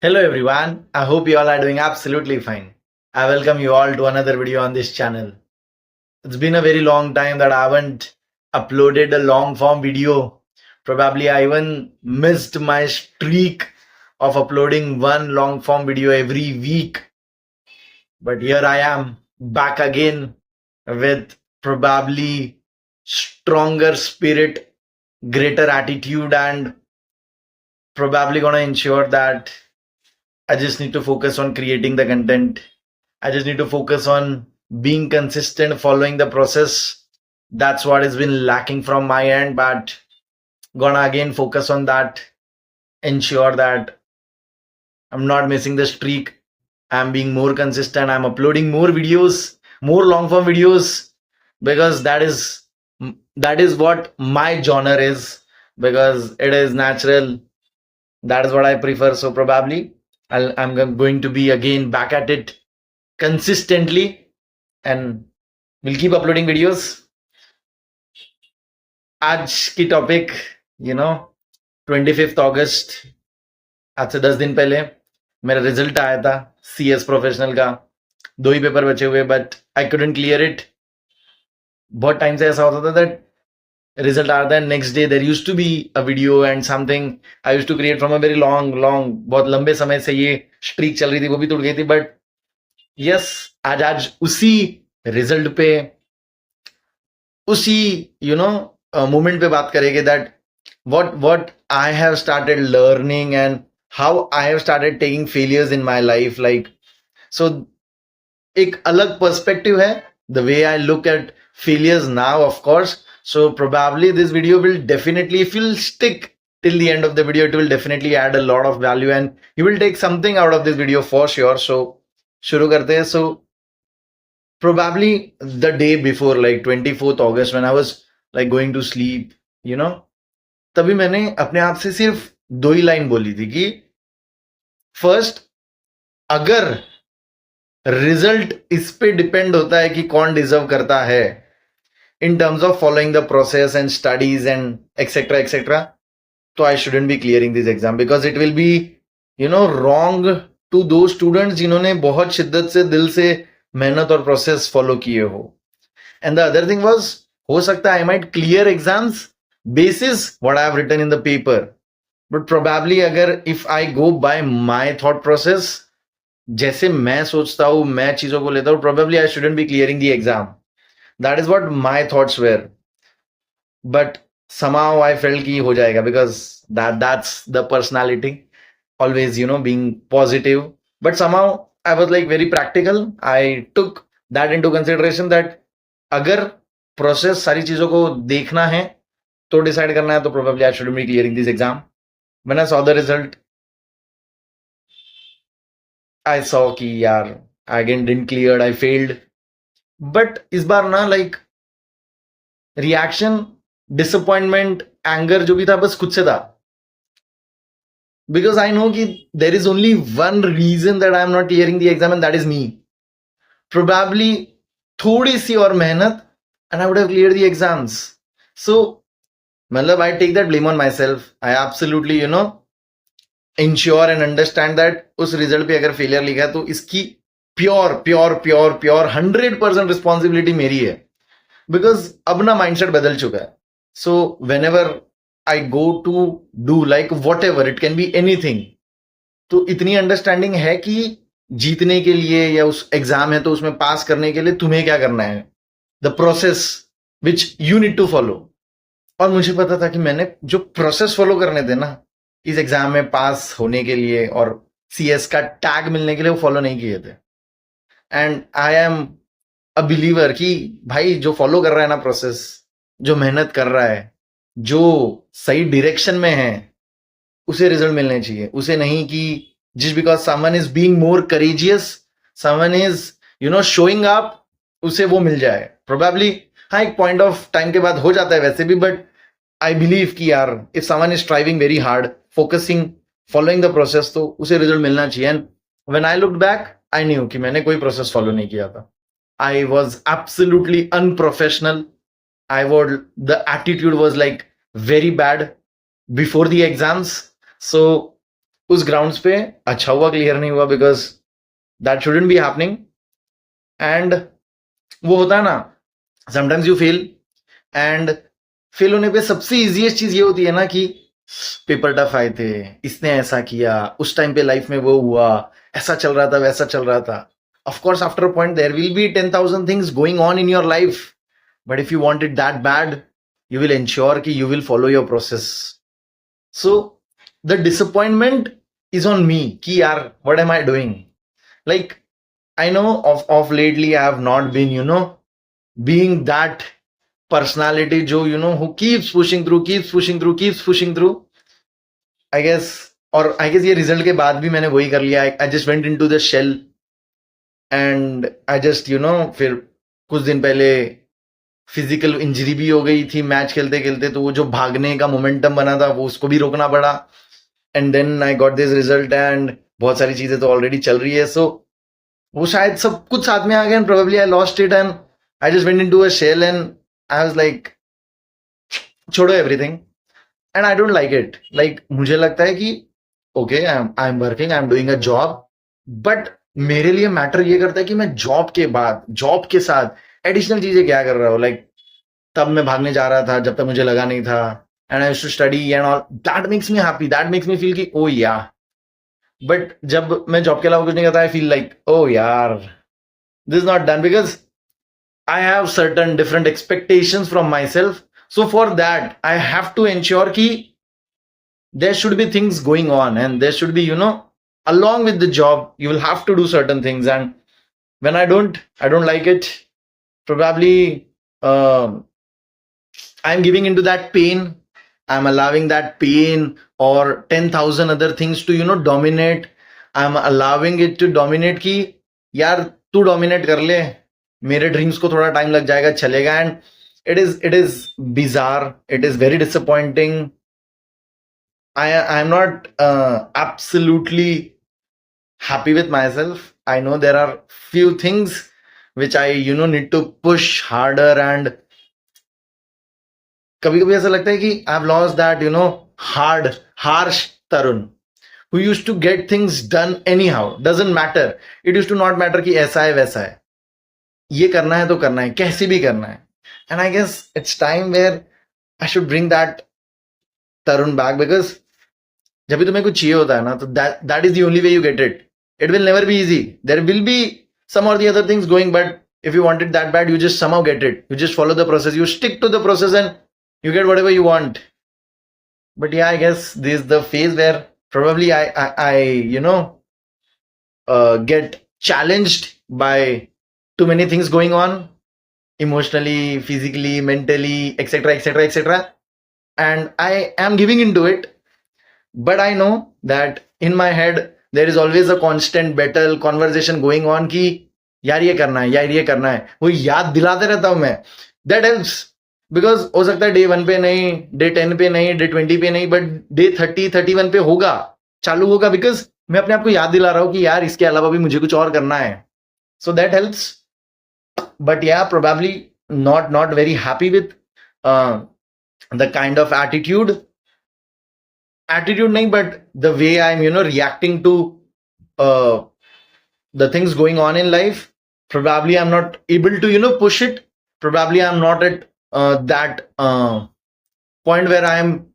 Hello everyone, I hope you all are doing absolutely fine. I welcome you all to another video on this channel. It's been a very long time that I haven't uploaded a long form video. Probably I even missed my streak of uploading one long form video every week. But here I am back again with probably stronger spirit, greater attitude, and probably gonna ensure that I just need to focus on creating the content. I just need to focus on being consistent, following the process. That's what has been lacking from my end, but gonna again focus on that, ensure that I'm not missing the streak. I'm being more consistent. I'm uploading more videos, more long form videos, because that is what my genre is, because it is natural. That is what I prefer. So probably I'm going to be again back at it consistently, and we'll keep uploading videos. आज की topic you know 25 अगस्त, आज से 10 दिन पहले मेरा result आया था CS professional का. 2 ही पेपर बचे हुए, but I couldn't clear it. बहुत टाइम से ऐसा होता था दैट रिजल्ट आता है next day there used to be a video and something I used to create from a very long long, बहुत लंबे समय से ये स्ट्रीक चल रही थी, वो भी टूट गई थी. बट यस, आज आज उसी रिजल्ट पे, उसी मोमेंट पे बात करेंगे that what I have started learning and how I have started taking failures in my life. Like, so एक अलग perspective है, the way I look at failures now, of course. So probably this video will definitely, if you'll stick till the end of the video, it will definitely add a lot of value and you will take something out of this video for sure. So शुरू करते हैं. So probably the day before, like 24th August, when I was like going to sleep, तभी मैंने अपने आप से सिर्फ 2 ही line बोली थी कि फर्स्ट, अगर रिजल्ट इस पे डिपेंड होता है कि कौन डिजर्व करता है in terms of following the process and studies and etcetera etcetera, तो I shouldn't be clearing this exam, because it will be wrong to दो स्टूडेंट्स जिन्होंने बहुत शिद्दत से, दिल से मेहनत और प्रोसेस फॉलो किए हो. And the other thing was, हो सकता है I might clear exams basis what I have written in the paper, but probably अगर if I go by my thought process, जैसे मैं सोचता हूँ, मैं चीजों को लेता हूँ, probably I shouldn't be clearing the exam. That is what my thoughts were, but somehow I felt कि हो जाएगा, because that's the personality, always being positive. But somehow I was like very practical. I took that into consideration that अगर process सारी चीजों को देखना है तो डिसाइड करना है, तो probably I should be clearing this exam. When I saw the result, I saw कि यार I again didn't clear, I failed. But इस बार ना, लाइक रिएक्शन, डिसअपॉइंटमेंट, एंगर जो भी था, बस खुद से था. बिकॉज आई नो कि there is only one reason that I am not clearing the exam, and that is me. Probably थोड़ी सी और मेहनत and I would have clear the exams. So मतलब I take that blame on myself. I absolutely ensure and understand that उस result पे अगर failure लिखा है तो इसकी प्योर 100% रिस्पॉन्सिबिलिटी मेरी है, बिकॉज अब ना माइंडसेट बदल चुका है. So whenever I go to do like whatever, it can be anything, तो इतनी अंडरस्टैंडिंग है कि जीतने के लिए या उस एग्जाम है तो उसमें पास करने के लिए तुम्हें क्या करना है, the process which you need to follow. और मुझे पता था कि मैंने जो प्रोसेस फॉलो करने थे ना इस एग्जाम में पास होने के लिए और CS का टैग मिलने के लिए, वो फॉलो नहीं किए थे. And I am a believer कि भाई जो फॉलो कर रहा है ना प्रोसेस, जो मेहनत कर रहा है, जो सही डायरेक्शन में है, उसे रिजल्ट मिलने चाहिए. उसे नहीं कि जिस because someone is being more courageous, someone is showing up, उसे वो मिल जाए. प्रोबेबली हाँ, एक पॉइंट ऑफ टाइम के बाद हो जाता है वैसे भी, बट आई बिलीव कि यार if someone is striving very hard, focusing, following the process, तो उसे रिजल्ट मिलना चाहिए. And when I looked back, I knew कि मैंने कोई प्रोसेस फॉलो नहीं किया था. I was absolutely unprofessional. The attitude was like very bad before the exams. So उस ग्राउंड्स पे अच्छा हुआ क्लियर नहीं हुआ, because that shouldn't be happening. And वो होता है ना, sometimes you fail, and fail होने पे सबसे इजीएस्ट चीज ये होती है ना कि पेपर टफ आए थे, इसने ऐसा किया, उस टाइम पे लाइफ में वो हुआ, ऐसा चल रहा था, वैसा चल रहा था. Of course after a point there will be 10,000 things going on in your life, but if you want it that bad, you will ensure कि you will follow your process. So the disappointment is on me कि यार what am I doing? Like I know of lately I have not been, being that personality जो who keeps pushing through, keeps pushing through, keeps pushing through. I guess, और I guess ये result के बाद भी मैंने वही कर लिया. I just went into the shell and I just फिर कुछ दिन पहले फिजिकल इंजरी भी हो गई थी मैच खेलते खेलते, तो वो जो भागने का मोमेंटम बना था वो उसको भी रोकना पड़ा. And then I got this result, and बहुत सारी चीजें तो ऑलरेडी चल रही है. सो वो शायद सब कुछ साथ में आ गया, and probably I lost it, and I just went into a shell, and I was like छोड़ो everything. And I don't like it. Like मुझे लगता है कि okay, I am working, I am doing a job, but मेरे लिए matter ये करता है कि मैं जॉब के बाद, जॉब के साथ एडिशनल चीजें क्या कर रहा हूँ. लाइक तब मैं भागने जा रहा था जब तक मुझे लगा नहीं था, and I used to study and all. That makes me happy, that makes me feel कि ओ या. बट जब मैं जॉब के अलावा कुछ नहीं करता, आई फील लाइक ओ यार, this is not done, because I have certain different expectations from myself. So for that, I have to ensure कि there should be things going on, and there should be, along with the job, you will have to do certain things. And when I don't like it. Probably, I'm giving into that pain. I'm allowing that pain or 10,000 other things to, dominate. I'm allowing it to dominate कि यार तू dominate कर ले, मेरे dreams को थोड़ा time लग जाएगा, चलेगा. And it is bizarre, it is very disappointing. I am not absolutely happy with myself. I know there are few things which I need to push harder, and कभी कभी ऐसा लगता है कि I have lost that harsh Tarun who used to get things done anyhow, doesn't matter, it used to not matter कि ऐसा है वैसा है, ये करना है तो करना है, कैसे भी करना है. And I guess it's time where I should bring that Tarun back, because जब भी तुम्हें कुछ चाहिए होता है ना, तो that is the only way you get it. It will never be easy. There will be some or the other things going, but if you want it that bad, you just somehow get it. You just follow the process, you stick to the process, and you get whatever you want. But yeah, I guess this is the phase where probably I get challenged by too many things going on, emotionally, physically, mentally, etc., etc., etc., and I am giving into it. But I know that in my head there is always a constant battle, conversation going on कि यार ये करना है, यार ये करना है, वो याद दिलाते रहता हूं मैं. That helps, बिकॉज हो सकता है डे 1 पे नहीं, डे 10 पे नहीं, डे 20 पे नहीं, बट डे 30, 31 पे होगा, चालू होगा, बिकॉज मैं अपने आप को याद दिला रहा हूं कि यार इसके अलावा भी मुझे कुछ और करना है. So that helps. बट या probably not very happy with the kind of attitude नहीं, but the way I'm reacting to the things going on in life. Probably I'm not able to push it. Probably I'm not at that point where I am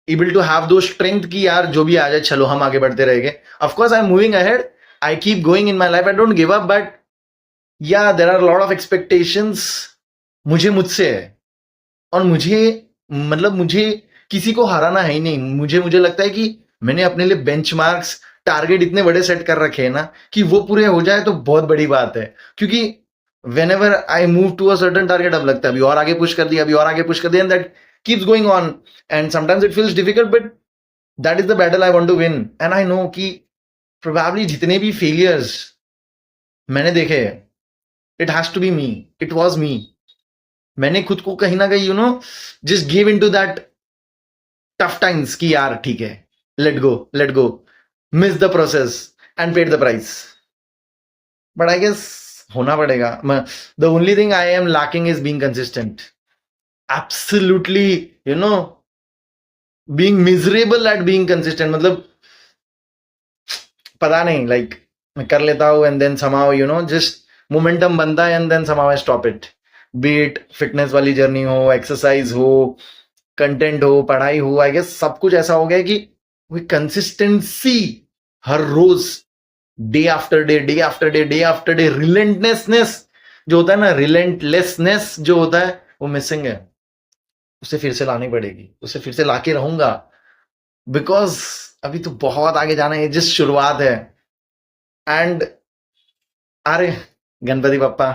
able to have those strength कि यार जो भी आ जाए चलो हम आगे बढ़ते रहेंगे. Of course I'm moving ahead, I keep going in my life, I don't give up, but yeah, there are a lot of expectations मुझसे है, और मुझे किसी को हराना है ही नहीं. मुझे लगता है कि मैंने अपने लिए बेंचमार्क्स, टारगेट इतने बड़े सेट कर रखे हैं ना कि वो पूरे हो जाए तो बहुत बड़ी बात है. क्योंकि whenever I move to a certain target, अब लगता है अभी और आगे पुश कर दिया, अभी और आगे पुश कर दिया, and that keeps going on, and sometimes it feels difficult, but that is the battle I want to win. And I know कि probably जितने भी failures मैंने देखे, it has to be me, it was me. मैंने खुद को कहीं ना कहीं just give into that tough times कि यार ठीक है, let go, miss the process and paid the price. But I guess होना पड़ेगा. The only thing I am lacking is being consistent. Absolutely, being miserable at being consistent. मतलब पता नहीं, like मैं कर लेता हूँ and then somehow just momentum बनता है and then somehow I stop it. Be it fitness वाली जर्नी हो, एक्सरसाइज हो, कंटेंट हो, पढ़ाई हो, आई गेस सब कुछ ऐसा हो गया कि वो कंसिस्टेंसी हर रोज, day after day, day after day, day after day, relentlessness जो होता है ना, रिलेंटलेसनेस जो होता है वो मिसिंग है। उसे फिर से लानी पड़ेगी, उसे फिर से लाके रहूंगा, बिकॉज अभी तो बहुत आगे जाना है, जिस शुरुआत है। एंड अरे गणपति पप्पा,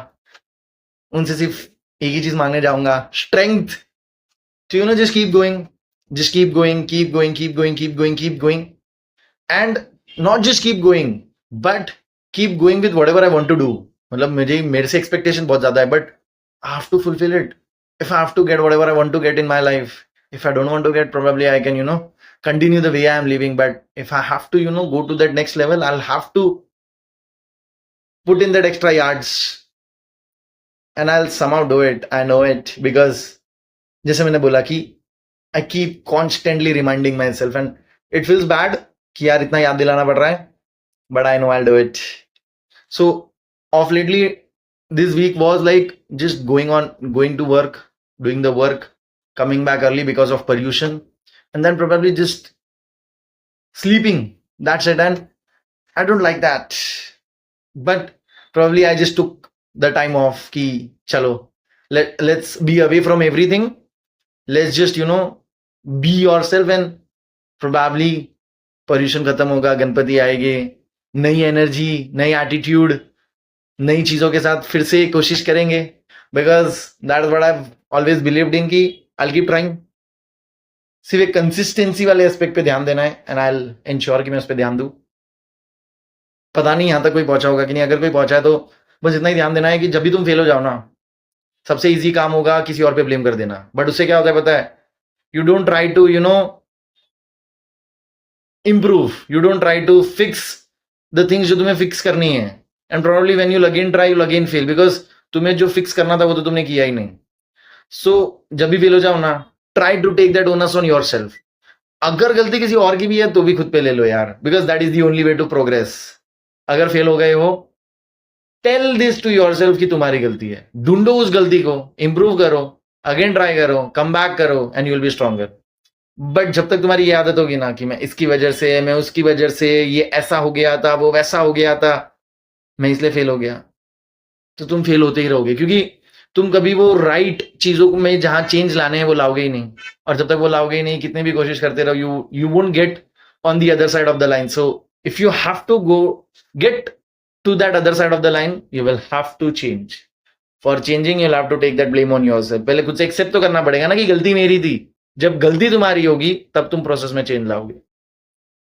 उनसे सिर्फ एक ही चीज मांगने जाऊंगा, strength to just keep going, just keep going, keep going, keep going, keep going, keep going, and not just keep going, but keep going with whatever I want to do. मतलब मेरे से एक्सपेक्टेशन बहुत ज्यादा है, but I have to fulfil it. If I have to get whatever I want to get in my life, if I don't want to get, probably I can continue the way I am living, but if I have to go to that next level, I'll have to put in that extra yards, and I'll somehow do it. I know it, because जैसे मैंने बोला कि I keep constantly reminding myself, and it feels bad कि यार इतना याद दिलाना पड़ रहा है, but I know I'll do it. So of lately, this week was like just going to work, doing the work, coming back early because of pollution, and then probably just sleeping. That's it, and I don't like that. But probably I just took the time off कि चलो, let's be away from everything. Let's just be yourself, and probably pollution खत्म होगा, गणपति आएंगे, नई energy, नई attitude, नई चीजों के साथ फिर से कोशिश करेंगे, because that is what I always believed in कि आई कीप ट्राइंग। सिर्फ एक कंसिस्टेंसी वाले एस्पेक्ट पे ध्यान देना है, एंड आई इंश्योर कि मैं उस पर ध्यान दूं। पता नहीं यहां तक कोई पहुंचा होगा कि नहीं, अगर कोई पहुंचा है तो बस इतना ही ध्यान देना है कि जब भी तुम फेल हो जाओ ना, सबसे इजी काम होगा किसी और पे ब्लेम कर देना, बट उससे क्या होता है पता है, you don't try to improve, you don't try to fix the things जो तुम्हें फिक्स करनी है, and probably when you again try, you'll again fail, because तुम्हें जो फिक्स करना था वो तो तुमने किया ही नहीं। so जब भी फेल हो जाओ ना, try to take that onus on yourself। अगर गलती किसी और की भी है तो भी खुद पे ले लो यार, because that is the only way to progress। अगर फेल हो गए हो, टेल दिस टू योरसेल्फ कि तुम्हारी गलती है, ढूंढो उस गलती को, इंप्रूव करो, अगेन ट्राई करो, कम बैक करो, and you will be stronger. But जब तक तुम्हारी ये आदत होगी ना कि मैं इसकी वजह से, मैं उसकी वजह से, ये ऐसा हो गया था, वो वैसा हो गया था, मैं इसलिए फेल हो गया, तो तुम फेल होते ही रहोगे, क्योंकि तुम कभी वो राइट चीजों में जहां चेंज लाने हैं वो लाओगे ही नहीं। और जब तक वो लाओगे ही नहीं, कितनी भी कोशिश करते रहो, you won't get on the other side of the line. So if you have to go get to that other side of the line, you will have to change. For changing, you'll have to take that blame on yourself. पहले खुद से accept तो करना पड़ेगा ना कि गलती मेरी थी। जब गलती तुम्हारी होगी तब तुम प्रोसेस में चेंज लाओगे।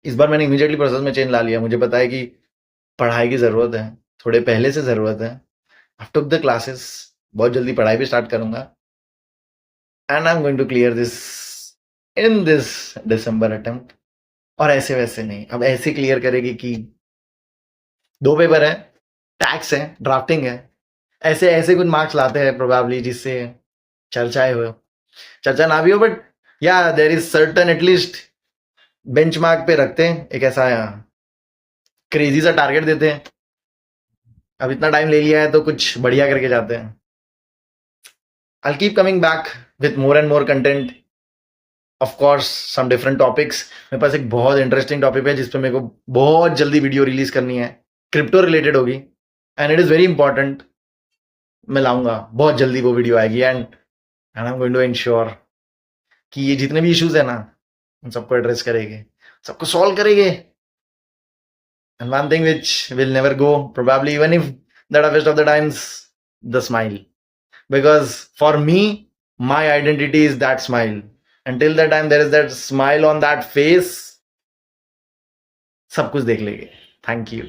इस बार मैंने इमीडिएटली प्रोसेस में चेंज ला लिया। मुझे पता है कि पढ़ाई की जरूरत है, थोड़े पहले से जरूरत है। आई टुक द क्लासेस, बहुत जल्दी पढ़ाई भी स्टार्ट करूंगा, and I am going to clear this in this December attempt. और ऐसे वैसे नहीं, अब ऐसे क्लियर करेगी कि 2 पेपर है, टैक्स है, ड्राफ्टिंग है, ऐसे ऐसे कुछ मार्क्स लाते हैं प्रोबेबली जिससे चर्चाएं हो, चर्चा ना भी हो, but yeah there is certain at least benchmark पे रखते हैं, एक ऐसा क्रेजी सा टारगेट देते हैं। अब इतना टाइम ले लिया है तो कुछ बढ़िया करके जाते हैं। I'll keep coming back with more and more content, of course some different topics। मेरे पास एक बहुत इंटरेस्टिंग टॉपिक है जिसपे मेरे को बहुत जल्दी वीडियो रिलीज करनी है, क्रिप्टो रिलेटेड होगी, and it is very important. मैं लाऊंगा बहुत जल्दी, वो वीडियो आएगी, and I am going to ensure कि ये जितने भी इश्यूज है ना, उन सबको एड्रेस करेंगे, सबको सॉल्व करेंगे। And one thing which will never go probably even if the toughest of the times, the smile, because for me my identity is that smile। until the time there is that smile on that face, सब कुछ देख लेंगे। Thank you.